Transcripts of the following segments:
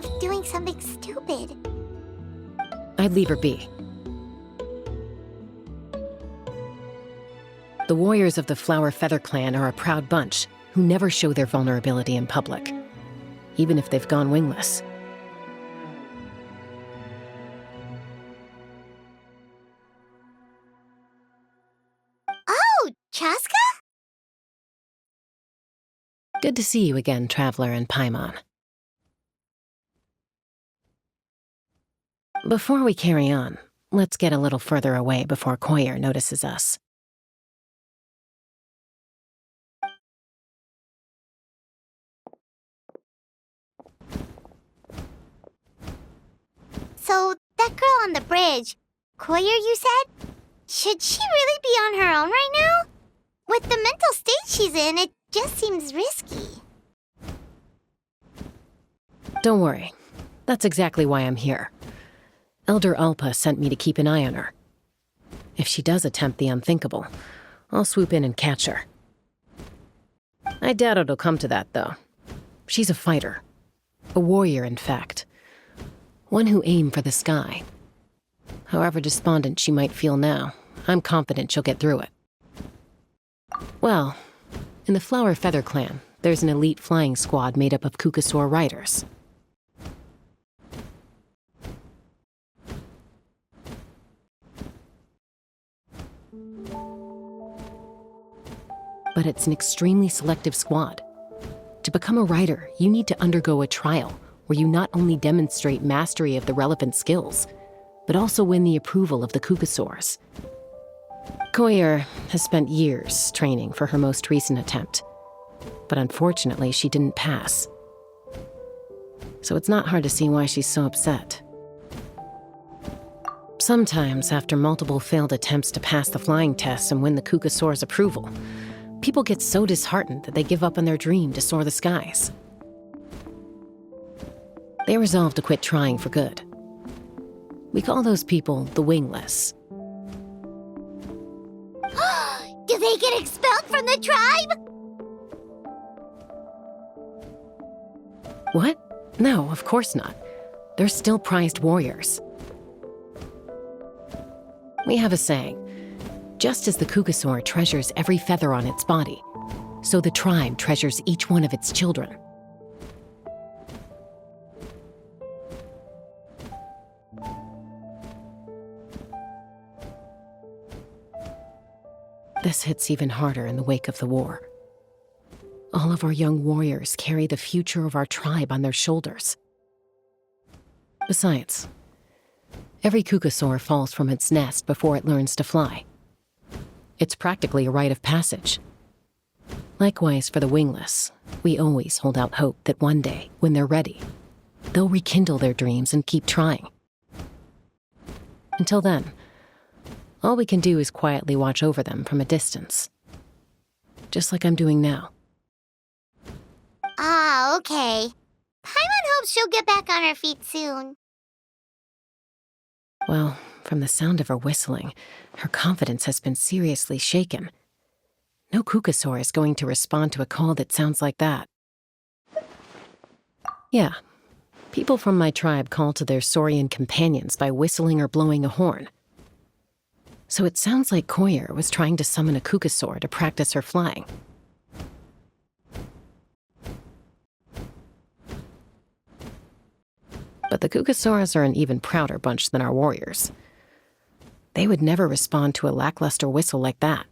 of doing something stupid. I'd leave her be. The warriors of the Flower Feather Clan are a proud bunch who never show their vulnerability in public, even if they've gone wingless. Oh, Chaska? Good to see you again, Traveler and Paimon. Before we carry on, let's get a little further away before Koyer notices us. So, that girl on the bridge, Koyer, you said? Should she really be on her own right now? With the mental state she's in, it just seems risky. Don't worry. That's exactly why I'm here. Elder Alpa sent me to keep an eye on her. If she does attempt the unthinkable, I'll swoop in and catch her. I doubt it'll come to that, though. She's a fighter. A warrior, in fact. One who aimed for the sky. However despondent she might feel now, I'm confident she'll get through it. Well, in the Flower Feather Clan, there's an elite flying squad made up of Kukasaur riders. But it's an extremely selective squad. To become a rider, you need to undergo a trial where you not only demonstrate mastery of the relevant skills, but also win the approval of the Kukasaurs. Koyer has spent years training for her most recent attempt, but unfortunately she didn't pass. So it's not hard to see why she's so upset. Sometimes, after multiple failed attempts to pass the flying test and win the Kukasaur's approval, people get so disheartened that they give up on their dream to soar the skies. They resolve to quit trying for good. We call those people the wingless. Do they get expelled from the tribe? What? No, of course not. They're still prized warriors. We have a saying, just as the Kukasaur treasures every feather on its body, so the tribe treasures each one of its children. This hits even harder in the wake of the war. All of our young warriors carry the future of our tribe on their shoulders. Besides, every Kukasaur falls from its nest before it learns to fly. It's practically a rite of passage. Likewise for the wingless, we always hold out hope that one day, when they're ready, they'll rekindle their dreams and keep trying. Until then, all we can do is quietly watch over them from a distance. Just like I'm doing now. Ah, okay. Paimon hopes she'll get back on her feet soon. Well, from the sound of her whistling, her confidence has been seriously shaken. No Kukasaur is going to respond to a call that sounds like that. Yeah, people from my tribe call to their Saurian companions by whistling or blowing a horn. So it sounds like Koyer was trying to summon a Kukasaur to practice her flying. But the Kukasaurs are an even prouder bunch than our warriors. They would never respond to a lackluster whistle like that.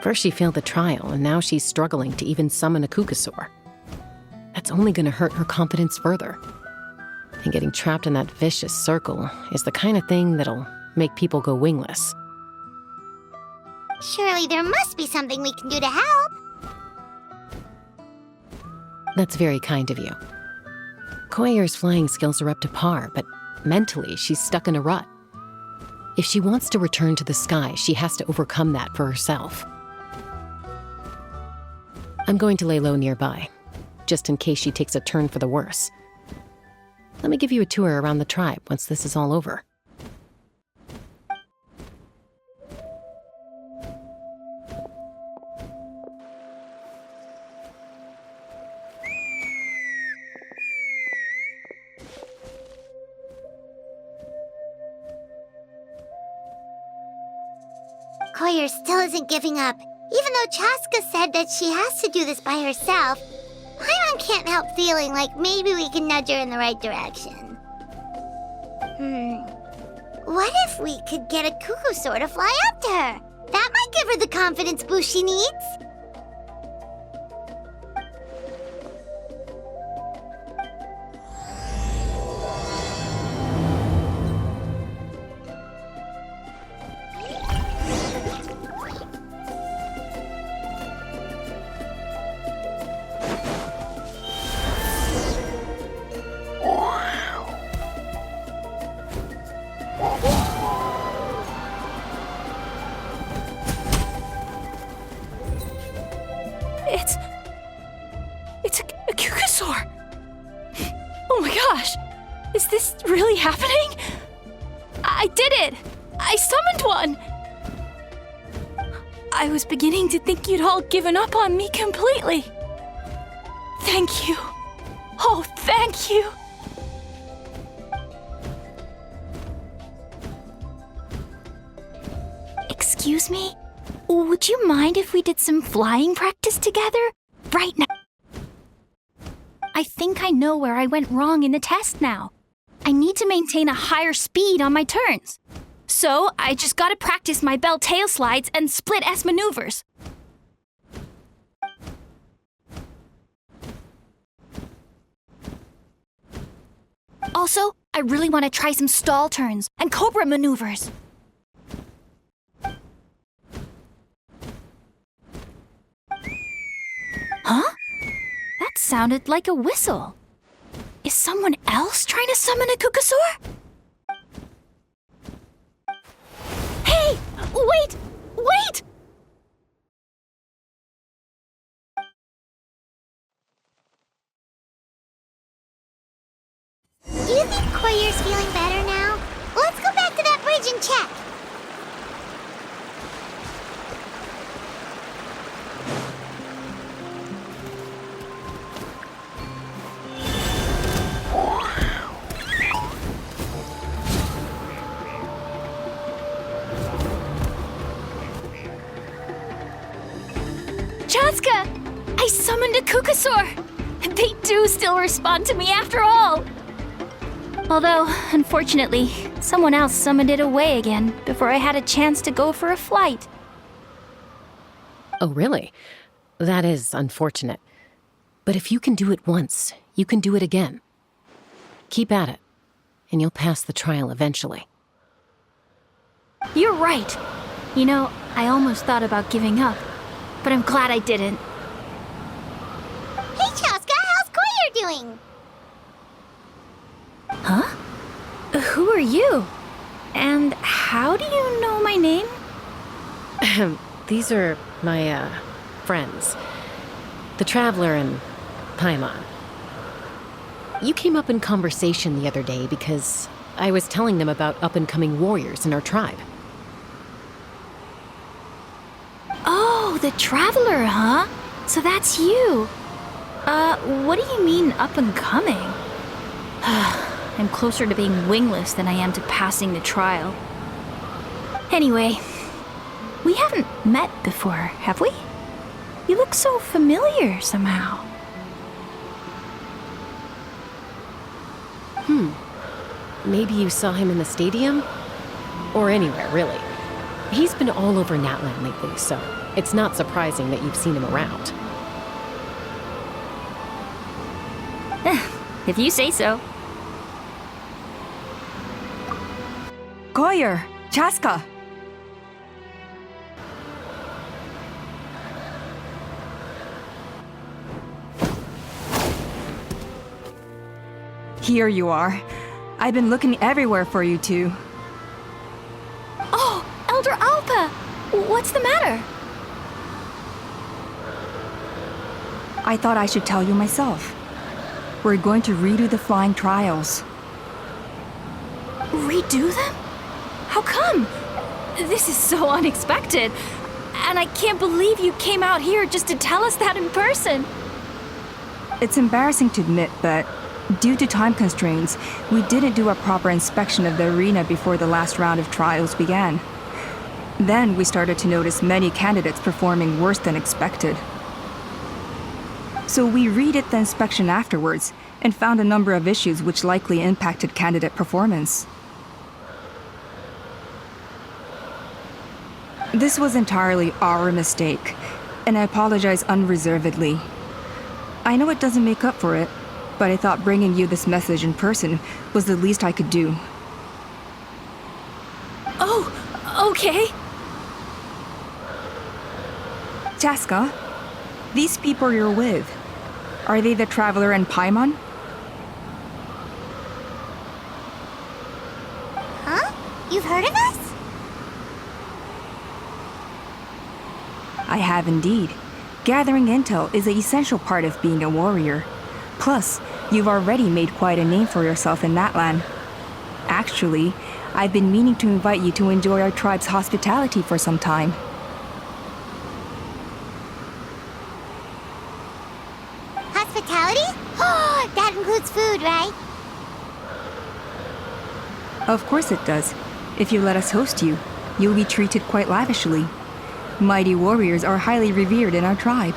First she failed the trial, and now she's struggling to even summon a Kukasaur. That's only going to hurt her confidence further. And getting trapped in that vicious circle is the kind of thing that'll make people go wingless. Surely there must be something we can do to help. That's very kind of you. Koyer's flying skills are up to par, but mentally she's stuck in a rut. If she wants to return to the sky, she has to overcome that for herself. I'm going to lay low nearby, just in case she takes a turn for the worse. Let me give you a tour around the tribe once this is all over. Koyer still isn't giving up. Even though Chaska said that she has to do this by herself, Paimon can't help feeling like maybe we can nudge her in the right direction. What if we could get a cuckoo to fly up to her? That might give her the confidence boost she needs. It's a cuckoosaur! Oh my gosh! Is this really happening? I did it! I summoned one! I was beginning to think you'd all given up on me completely. Thank you. Oh, thank you! Excuse me? Would you mind if we did some flying practice together? Right now. I think I know where I went wrong in the test now. I need to maintain a higher speed on my turns. So I just gotta practice my bell tail slides and split S maneuvers. Also, I really want to try some stall turns and cobra maneuvers. Huh? That sounded like a whistle. Is someone else trying to summon a cuckoosaur? Hey! Wait! Wait! Do you think Koyer's feeling better now? Let's go back to that bridge and check. Chaska! I summoned a cuckoosaur! They do still respond to me after all! Although, unfortunately, someone else summoned it away again before I had a chance to go for a flight. Oh, really? That is unfortunate. But if you can do it once, you can do it again. Keep at it, and you'll pass the trial eventually. You're right. You know, I almost thought about giving up, but I'm glad I didn't. Hey, Chaska, how's Koyer doing? Huh? Who are you? And how do you know my name? These are my, friends. The Traveler and Paimon. You came up in conversation the other day because I was telling them about up-and-coming warriors in our tribe. Oh, the Traveler, huh? So that's you. What do you mean up and coming? I'm closer to being wingless than I am to passing the trial. Anyway, we haven't met before, have we? You look so familiar somehow. Maybe you saw him in the stadium? Or anywhere, really. He's been all over Natlan lately, so it's not surprising that you've seen him around. If you say so. Koyer, Chaska. Here you are. I've been looking everywhere for you two. Oh, Elder Alpa! What's the matter? I thought I should tell you myself. We're going to redo the flying trials. Redo them? How come? This is so unexpected. And I can't believe you came out here just to tell us that in person. It's embarrassing to admit, but due to time constraints, we didn't do a proper inspection of the arena before the last round of trials began. Then we started to notice many candidates performing worse than expected. So we redid the inspection afterwards and found a number of issues which likely impacted candidate performance. This was entirely our mistake, and I apologize unreservedly. I know it doesn't make up for it, but I thought bringing you this message in person was the least I could do. Oh, okay. Chaska, these people you're with, are they the Traveler and Paimon? Huh? You've heard of us? I have indeed. Gathering intel is an essential part of being a warrior. Plus, you've already made quite a name for yourself in that land. Actually, I've been meaning to invite you to enjoy our tribe's hospitality for some time. Hospitality? Oh, that includes food, right? Of course it does. If you let us host you, you'll be treated quite lavishly. Mighty warriors are highly revered in our tribe.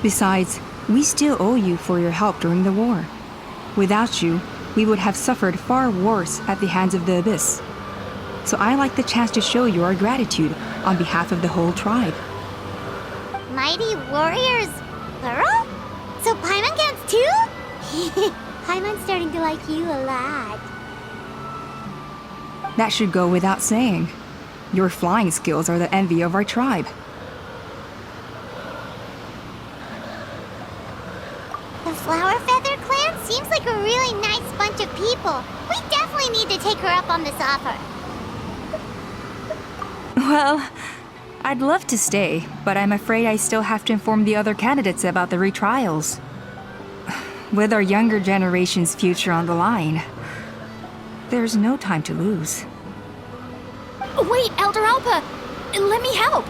Besides, we still owe you for your help during the war. Without you, we would have suffered far worse at the hands of the Abyss. So I like the chance to show you our gratitude on behalf of the whole tribe. Mighty warriors, plural? So Paimon counts too? Paimon's starting to like you a lot. That should go without saying. Your flying skills are the envy of our tribe. The Flower Feather clan seems like a really nice bunch of people. We definitely need to take her up on this offer. Well, I'd love to stay, but I'm afraid I still have to inform the other candidates about the retrials. With our younger generation's future on the line, there's no time to lose. Wait, Elder Alpa! Let me help!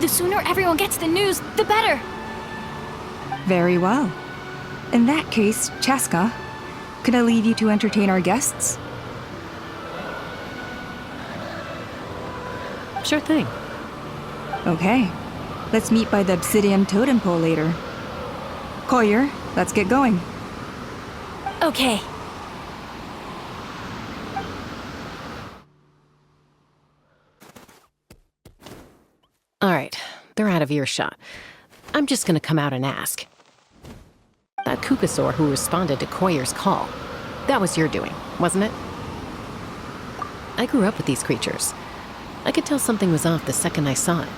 The sooner everyone gets the news, the better! Very well. In that case, Chaska, could I leave you to entertain our guests? Sure thing. Okay. Let's meet by the Obsidian Totem Pole later. Collier, let's get going. Okay. All right, they're out of earshot. I'm just gonna come out and ask. That Kukasaur who responded to Koyer's call, that was your doing, wasn't it? I grew up with these creatures. I could tell something was off the second I saw it.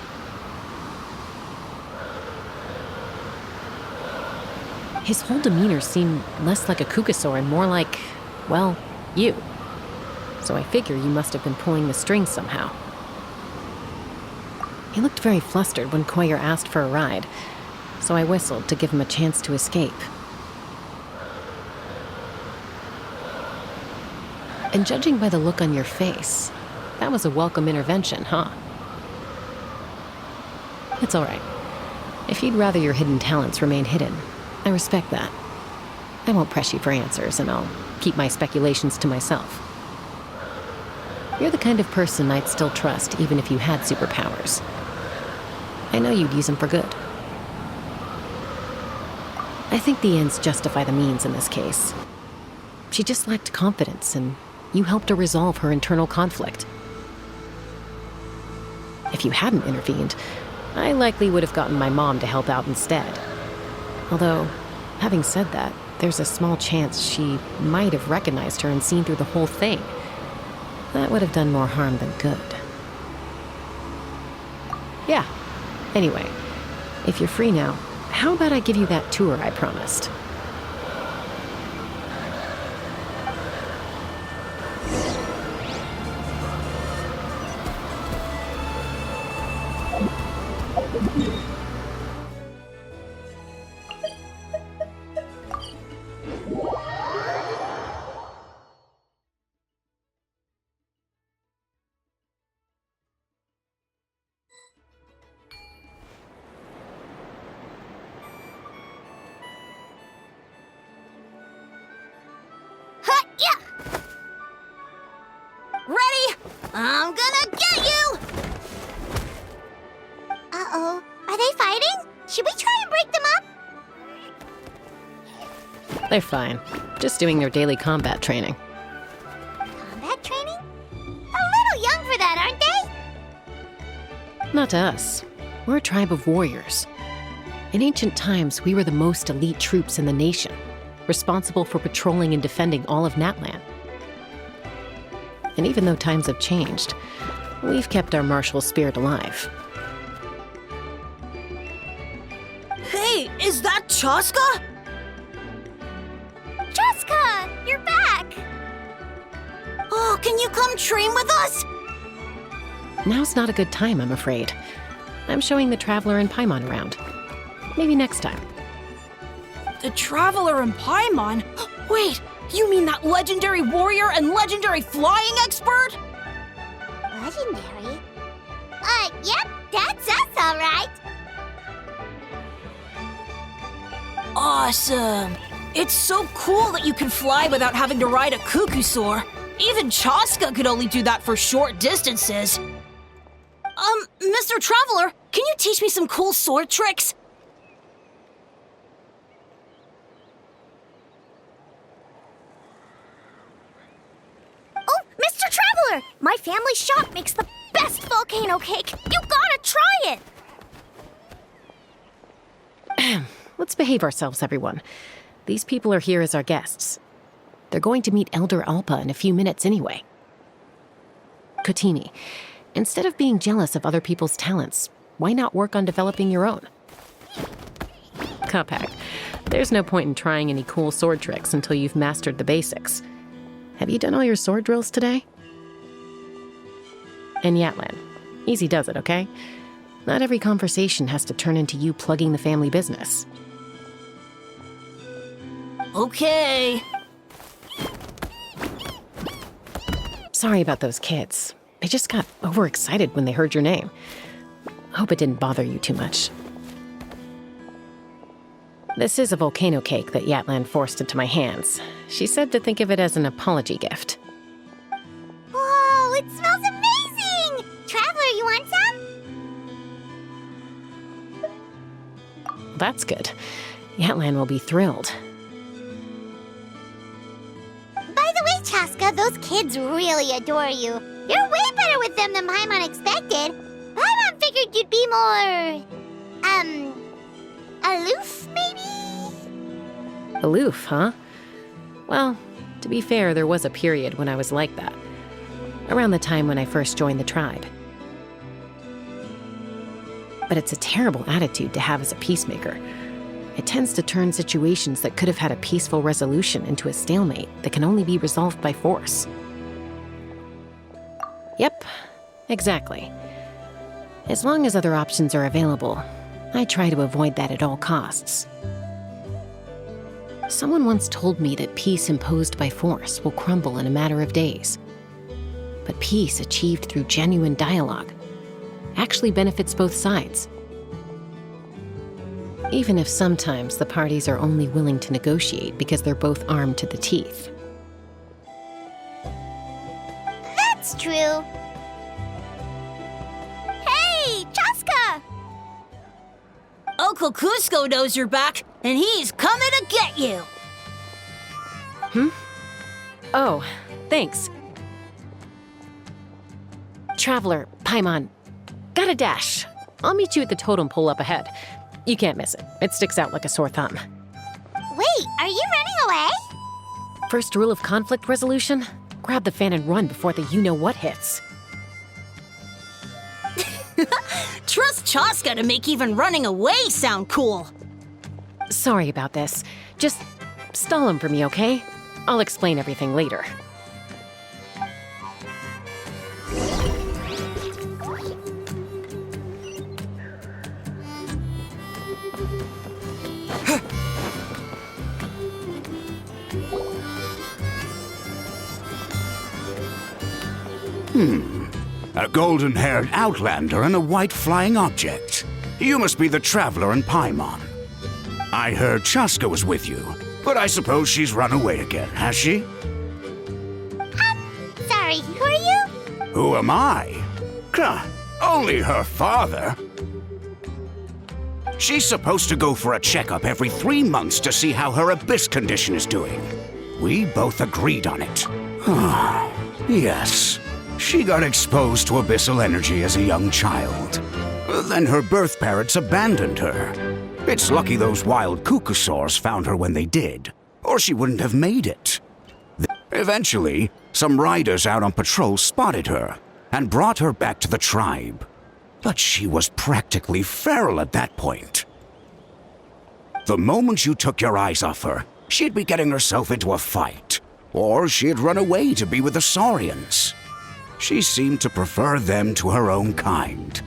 His whole demeanor seemed less like a Kukasaur and more like, well, you. So I figure you must have been pulling the strings somehow. He looked very flustered when Koyer asked for a ride, so I whistled to give him a chance to escape. And judging by the look on your face, that was a welcome intervention, huh? It's all right. If you'd rather your hidden talents remain hidden, I respect that. I won't press you for answers, and I'll keep my speculations to myself. You're the kind of person I'd still trust even if you had superpowers. I know you'd use them for good. I think the ends justify the means in this case. She just lacked confidence, and you helped her resolve her internal conflict. If you hadn't intervened, I likely would have gotten my mom to help out instead. Although, having said that, there's a small chance she might have recognized her and seen through the whole thing. That would have done more harm than good. Yeah. Anyway, if you're free now, how about I give you that tour I promised? They're fine. Just doing their daily combat training. Combat training? A little young for that, aren't they? Not to us. We're a tribe of warriors. In ancient times, we were the most elite troops in the nation, responsible for patrolling and defending all of Natlan. And even though times have changed, we've kept our martial spirit alive. Hey, is that Chaska? Jessica, you're back! Oh, can you come train with us? Now's not a good time, I'm afraid. I'm showing the Traveler and Paimon around. Maybe next time. The Traveler and Paimon? Wait, you mean that legendary warrior and legendary flying expert? Legendary? Yep, that's us, all right. Awesome. It's so cool that you can fly without having to ride a cuckoo-soar. Even Chaska could only do that for short distances. Mr. Traveler, can you teach me some cool sword tricks? Oh, Mr. Traveler! My family shop makes the best volcano cake. You gotta try it! Let's behave ourselves, everyone. These people are here as our guests. They're going to meet Elder Alpa in a few minutes anyway. Kotini, instead of being jealous of other people's talents, why not work on developing your own? Kapak, there's no point in trying any cool sword tricks until you've mastered the basics. Have you done all your sword drills today? And Yatlan, easy does it, okay? Not every conversation has to turn into you plugging the family business. Okay. Sorry about those kids. They just got overexcited when they heard your name. Hope it didn't bother you too much. This is a volcano cake that Yatlan forced into my hands. She said to think of it as an apology gift. Whoa, it smells amazing! Traveler, you want some? That's good. Yatlan will be thrilled. By the way, Chaska, those kids really adore you. You're way better with them than Paimon expected. Paimon figured you'd be more... aloof, maybe? Aloof, huh? Well, to be fair, there was a period when I was like that. Around the time when I first joined the tribe. But it's a terrible attitude to have as a peacemaker. It tends to turn situations that could have had a peaceful resolution into a stalemate that can only be resolved by force. Yep, exactly. As long as other options are available, I try to avoid that at all costs. Someone once told me that peace imposed by force will crumble in a matter of days. But peace achieved through genuine dialogue actually benefits both sides. Even if sometimes the parties are only willing to negotiate because they're both armed to the teeth. That's true. Hey, Chaska! Uncle Cusco knows you're back, and he's coming to get you. Oh, thanks. Traveler, Paimon, got a dash. I'll meet you at the totem pole up ahead. You can't miss it. It sticks out like a sore thumb. Wait, are you running away? First rule of conflict resolution? Grab the fan and run before the you-know-what hits. Trust Chaska to make even running away sound cool. Sorry about this. Just stall him for me, okay? I'll explain everything later. A golden-haired outlander and a white flying object. You must be the Traveler and Paimon. I heard Chaska was with you, but I suppose she's run away again, has she? Sorry, who are you? Who am I? Only her father. She's supposed to go for a checkup every 3 months to see how her abyss condition is doing. We both agreed on it. Yes, she got exposed to abyssal energy as a young child. Then her birth parents abandoned her. It's lucky those wild cuckoosaurs found her when they did, or she wouldn't have made it. Eventually, some riders out on patrol spotted her and brought her back to the tribe. But she was practically feral at that point. The moment you took your eyes off her, she'd be getting herself into a fight, or she'd run away to be with the Saurians. She seemed to prefer them to her own kind.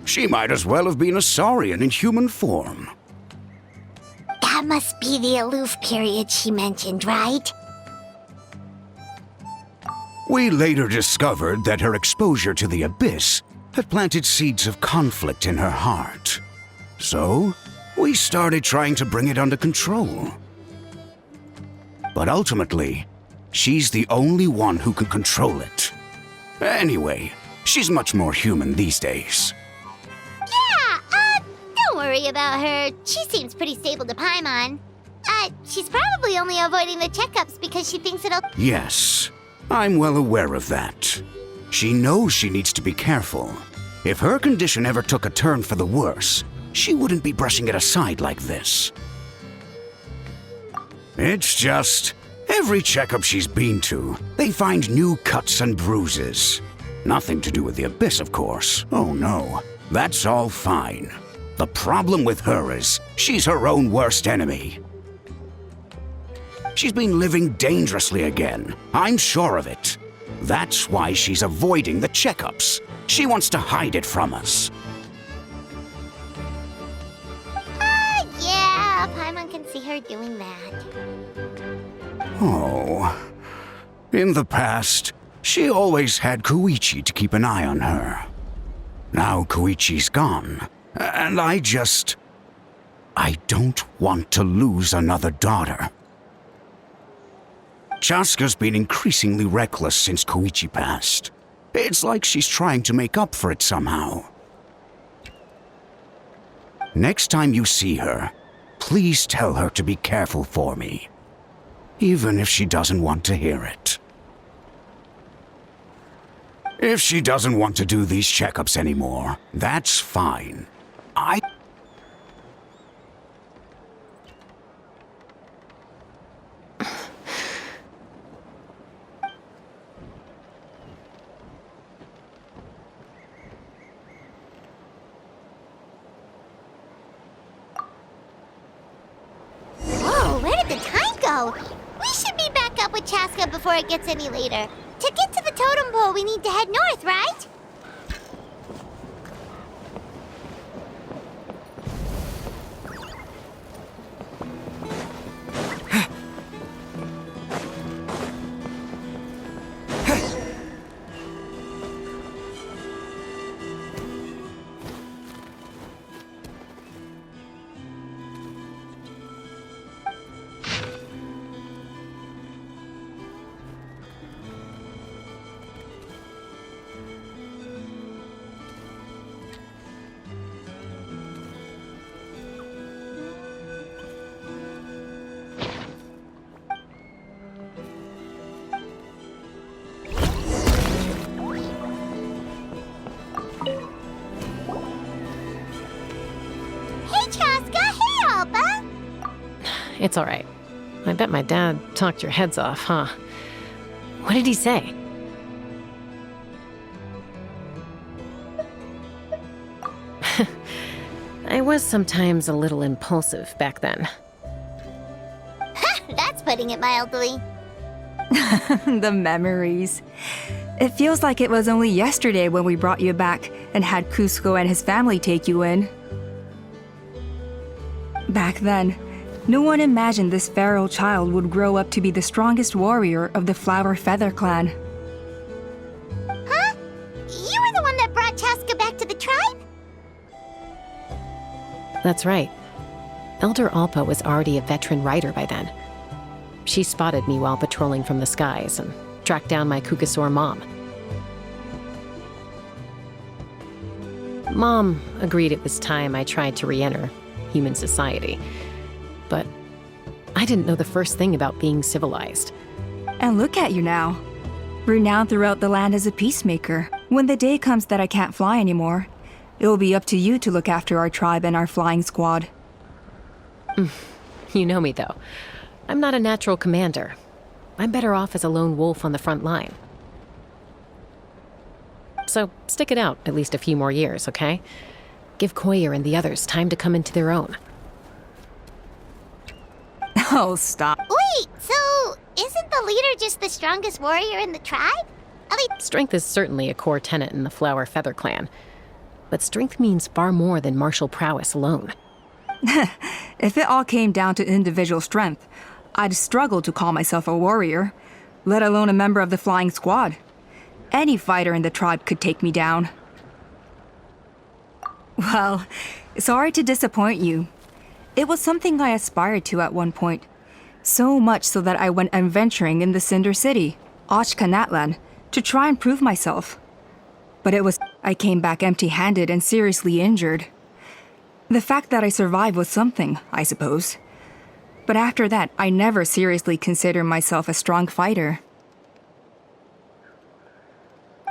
She might as well have been a Saurian in human form. That must be the aloof period she mentioned, right? We later discovered that her exposure to the abyss had planted seeds of conflict in her heart. So, we started trying to bring it under control. But ultimately, she's the only one who can control it. Anyway, she's much more human these days. Yeah, don't worry about her. She seems pretty stable to Paimon. She's probably only avoiding the checkups because she thinks it'll... Yes, I'm well aware of that. She knows she needs to be careful. If her condition ever took a turn for the worse, she wouldn't be brushing it aside like this. It's just, every checkup she's been to, they find new cuts and bruises. Nothing to do with the abyss, of course. Oh no, that's all fine. The problem with her is, she's her own worst enemy. She's been living dangerously again. I'm sure of it. That's why she's avoiding the checkups. She wants to hide it from us. Yeah, Paimon can see her doing that. Oh. In the past, she always had Koichi to keep an eye on her. Now Koichi's gone, and I don't want to lose another daughter. Chaska's been increasingly reckless since Koichi passed. It's like she's trying to make up for it somehow. Next time you see her, please tell her to be careful for me. Even if she doesn't want to hear it. If she doesn't want to do these checkups anymore, that's fine. Whoa, where did the time go? We should be back up with Chaska before it gets any later. To get to the totem pole, we need to head north, right? It's all right. I bet my dad talked your heads off, huh? What did he say? I was sometimes a little impulsive back then. That's putting it mildly. The memories. It feels like it was only yesterday when we brought you back and had Cusco and his family take you in. Back then, no one imagined this feral child would grow up to be the strongest warrior of the Flower Feather clan. Huh? You were the one that brought Chaska back to the tribe? That's right. Elder Alpa was already a veteran rider by then. She spotted me while patrolling from the skies and tracked down my Kukasaur mom. Mom agreed it was time I tried to re-enter, human society. But I didn't know the first thing about being civilized. And look at you now. Renowned throughout the land as a peacemaker. When the day comes that I can't fly anymore, it will be up to you to look after our tribe and our flying squad. You know me, though. I'm not a natural commander. I'm better off as a lone wolf on the front line. So stick it out at least a few more years, okay? Give Koyer and the others time to come into their own. Oh, stop. Wait, so isn't the leader just the strongest warrior in the tribe? At least, Strength is certainly a core tenet in the Flower Feather clan. But strength means far more than martial prowess alone. If it all came down to individual strength, I'd struggle to call myself a warrior, let alone a member of the flying squad. Any fighter in the tribe could take me down. Well, sorry to disappoint you. It was something I aspired to at one point. So much so that I went adventuring in the Cinder City, Ashkanatlan, to try and prove myself. But I came back empty-handed and seriously injured. The fact that I survived was something, I suppose. But after that, I never seriously considered myself a strong fighter.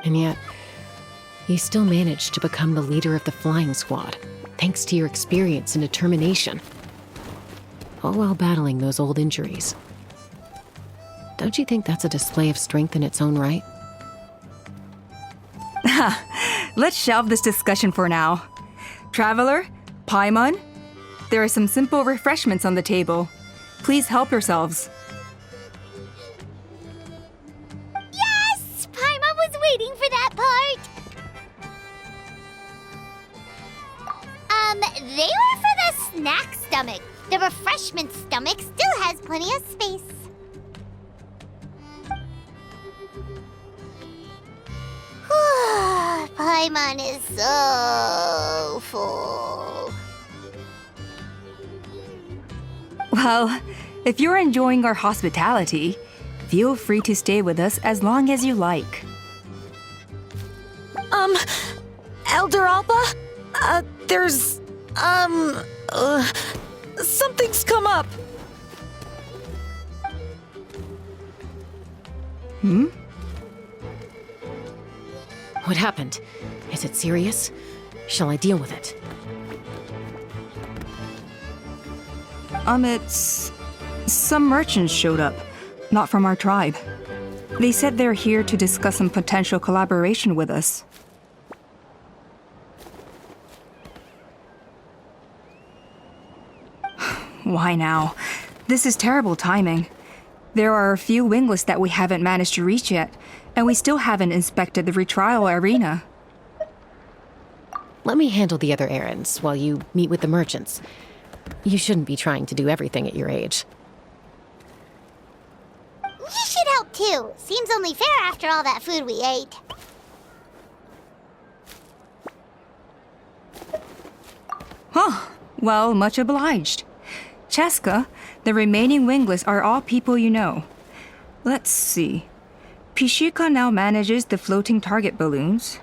And yet, you still managed to become the leader of the flying squad, thanks to your experience and determination. All while battling those old injuries. Don't you think that's a display of strength in its own right? Let's shelve this discussion for now. Traveler, Paimon, there are some simple refreshments on the table. Please help yourselves. yes! Paimon was waiting for that part! They were for the snack stomach. The refreshment stomach still has plenty of space. Paimon is so full. Well, if you're enjoying our hospitality, feel free to stay with us as long as you like. Elder Alpa? Something's come up. What happened? Is it serious? Shall I deal with it? It's... Some merchants showed up, not from our tribe. They said they're here to discuss some potential collaboration with us. Why now? This is terrible timing. There are a few wingless that we haven't managed to reach yet, and we still haven't inspected the retrial arena. Let me handle the other errands while you meet with the merchants. You shouldn't be trying to do everything at your age. You should help too. Seems only fair after all that food we ate. Well, much obliged. Cheska, the remaining wingless are all people you know. Let's see. Pishika now manages the floating target balloons.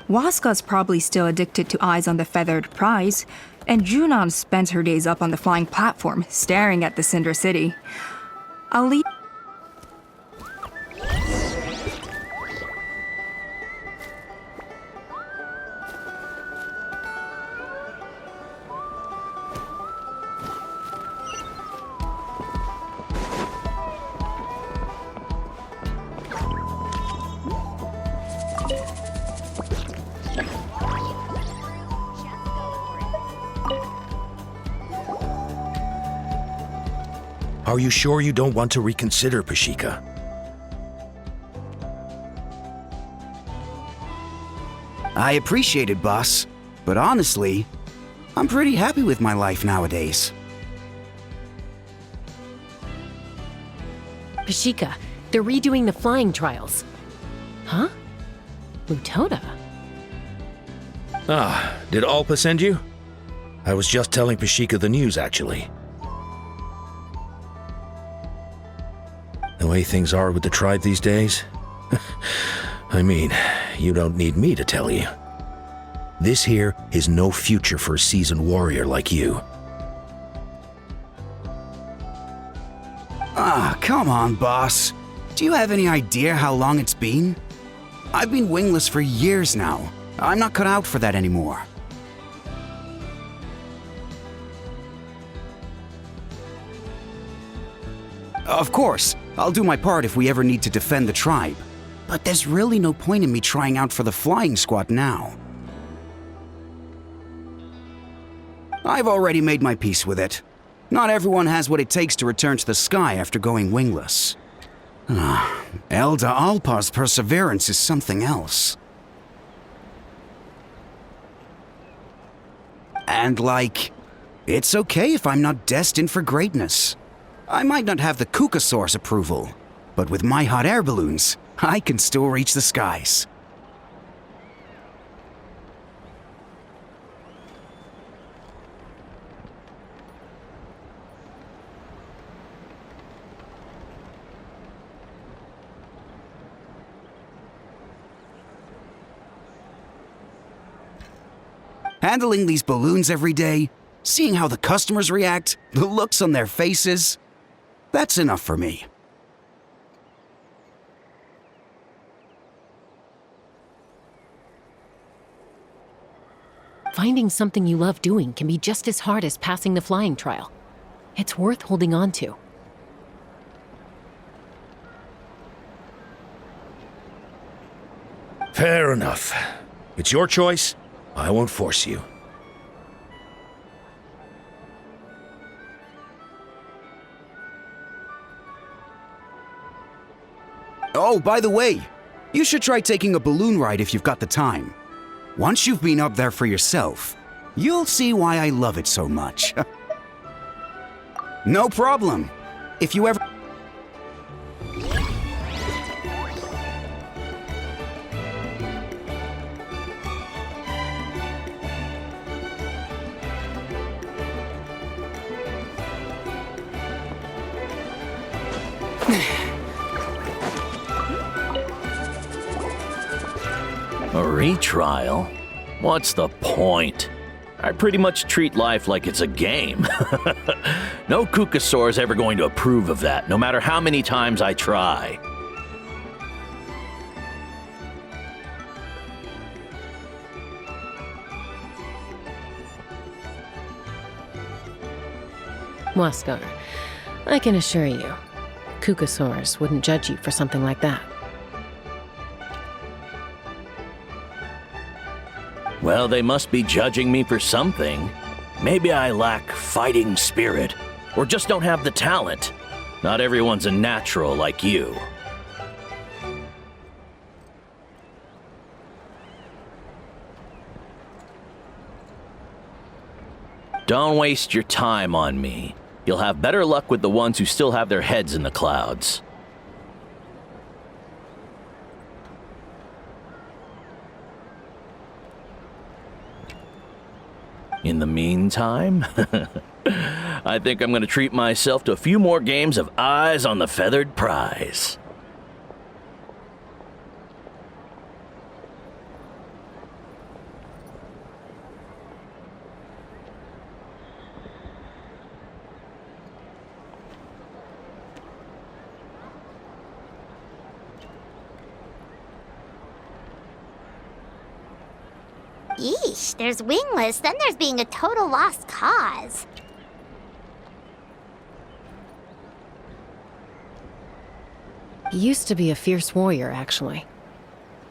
Waska's probably still addicted to eyes on the feathered prize, and Junon spends her days up on the flying platform, staring at the Cinder City. I'll leave. Are you sure you don't want to reconsider, Pashika? I appreciate it, boss. But honestly, I'm pretty happy with my life nowadays. Pashika, they're redoing the flying trials. Huh? Lutoda? Ah, did Alpa send you? I was just telling Pashika the news, actually. The way things are with the tribe these days? I mean, you don't need me to tell you. This here is no future for a seasoned warrior like you. Ah, come on, boss. Do you have any idea how long it's been? I've been wingless for years now. I'm not cut out for that anymore. Of course, I'll do my part if we ever need to defend the tribe. But there's really no point in me trying out for the flying squad now. I've already made my peace with it. Not everyone has what it takes to return to the sky after going wingless. Elder Alpa's perseverance is something else. And it's okay if I'm not destined for greatness. I might not have the Kukasaur's approval, but with my hot air balloons, I can still reach the skies. Handling these balloons every day, seeing how the customers react, the looks on their faces, that's enough for me. Finding something you love doing can be just as hard as passing the flying trial. It's worth holding on to. Fair enough. It's your choice. I won't force you. Oh, by the way, you should try taking a balloon ride if you've got the time. Once you've been up there for yourself, you'll see why I love it so much. No problem. If you ever... A retrial? What's the point? I pretty much treat life like it's a game. No Kukasaur is ever going to approve of that, no matter how many times I try. Huascar, I can assure you, Kukasaurs wouldn't judge you for something like that. Well, they must be judging me for something. Maybe I lack fighting spirit, or just don't have the talent. Not everyone's a natural like you. Don't waste your time on me. You'll have better luck with the ones who still have their heads in the clouds. In the meantime, I think I'm going to treat myself to a few more games of Eyes on the Feathered Prize. Yeesh, there's wingless, then there's being a total lost cause. You used to be a fierce warrior, actually.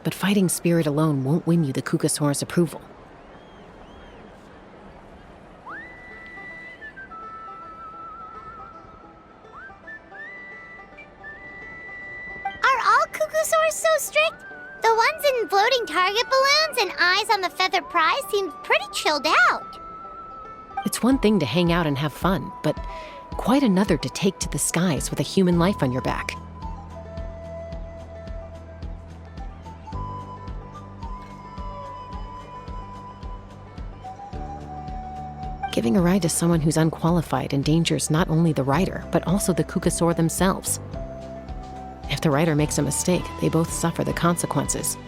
But fighting spirit alone won't win you the Kukasaur's approval. Are all Kukasaurs so strict? The ones in floating target balloons and Eyes on the Feathered Prize seemed pretty chilled out. It's one thing to hang out and have fun, but quite another to take to the skies with a human life on your back. Giving a ride to someone who's unqualified endangers not only the rider, but also the Kukasaur themselves. If the rider makes a mistake, they both suffer the consequences.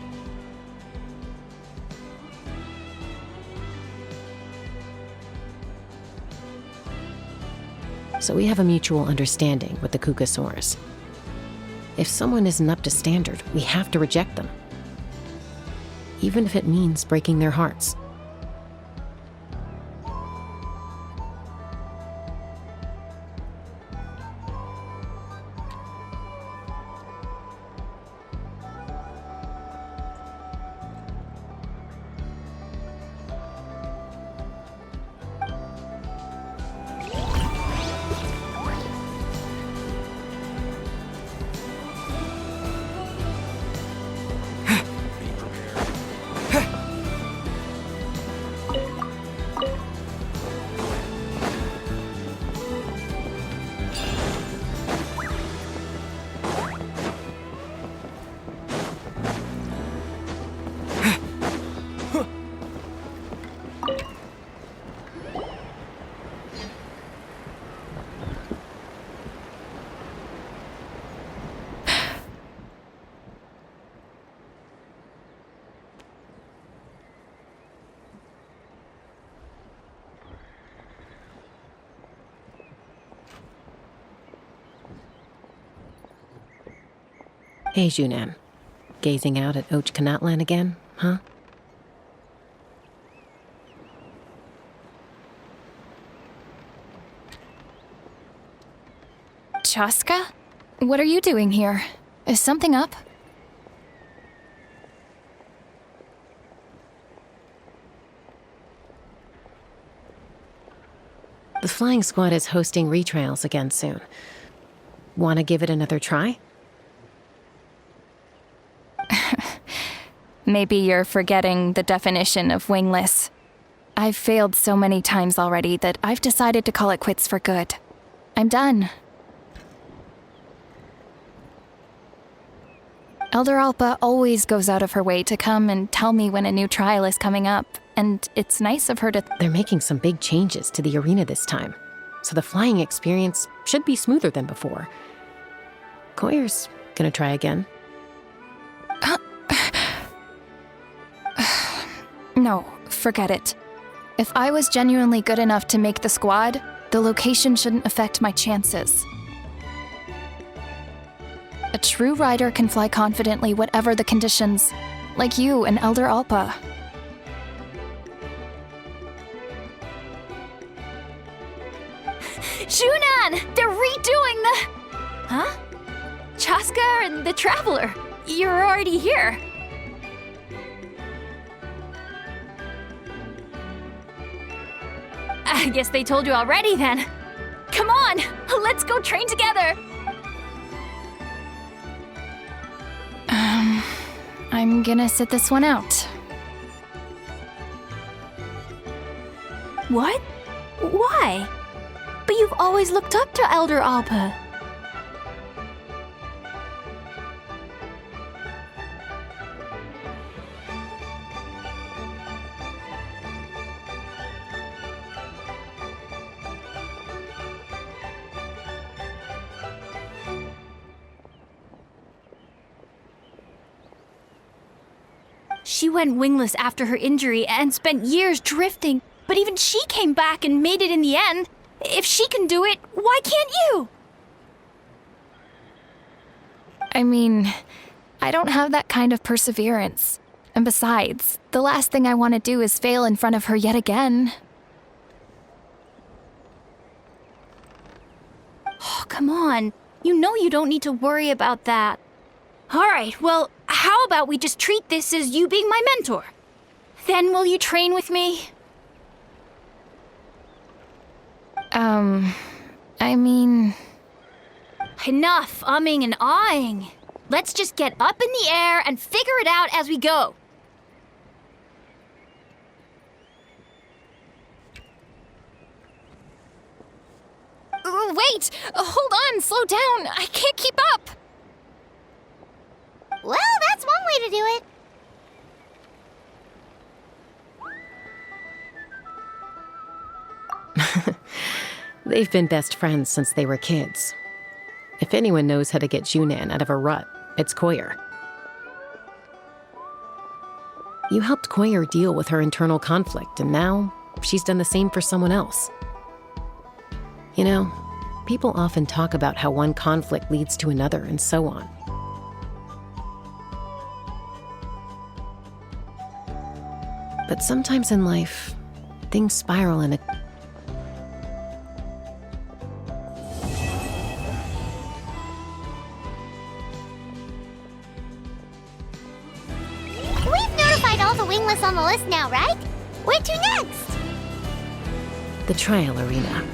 So we have a mutual understanding with the Kukasaurs. If someone isn't up to standard, we have to reject them. Even if it means breaking their hearts. Hey, Junan. Gazing out at Ochkanatlan again, huh? Chaska? What are you doing here? Is something up? The flying squad is hosting retrials again soon. Want to give it another try? Maybe you're forgetting the definition of wingless. I've failed so many times already that I've decided to call it quits for good. I'm done. Elder Alpa always goes out of her way to come and tell me when a new trial is coming up, and it's nice of her to... They're making some big changes to the arena this time, so the flying experience should be smoother than before. Koyer's gonna try again. No, forget it. If I was genuinely good enough to make the squad, the location shouldn't affect my chances. A true rider can fly confidently whatever the conditions, like you and Elder Alpa. Junan! They're redoing the... Huh? Chaska and the Traveler. You're already here. I guess they told you already then. Come on, let's go train together. I'm gonna sit this one out. What? Why? But you've always looked up to Elder Alpa. She went wingless after her injury and spent years drifting, but even she came back and made it in the end. If she can do it, why can't you? I mean, I don't have that kind of perseverance. And besides, the last thing I want to do is fail in front of her yet again. Oh, come on. You know you don't need to worry about that. All right, well, how about we just treat this as you being my mentor? Then will you train with me? I mean... Enough umming and ahhing. Let's just get up in the air and figure it out as we go. Wait! Hold on, slow down. I can't keep up. Well, that's one way to do it. They've been best friends since they were kids. If anyone knows how to get Junan out of a rut, it's Koyer. You helped Koyer deal with her internal conflict, and now she's done the same for someone else. You know, People often talk about how one conflict leads to another and so on. But sometimes in life, things spiral in a... We've notified all the wingless on the list now, right? Where to next? the trial arena.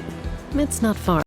It's not far.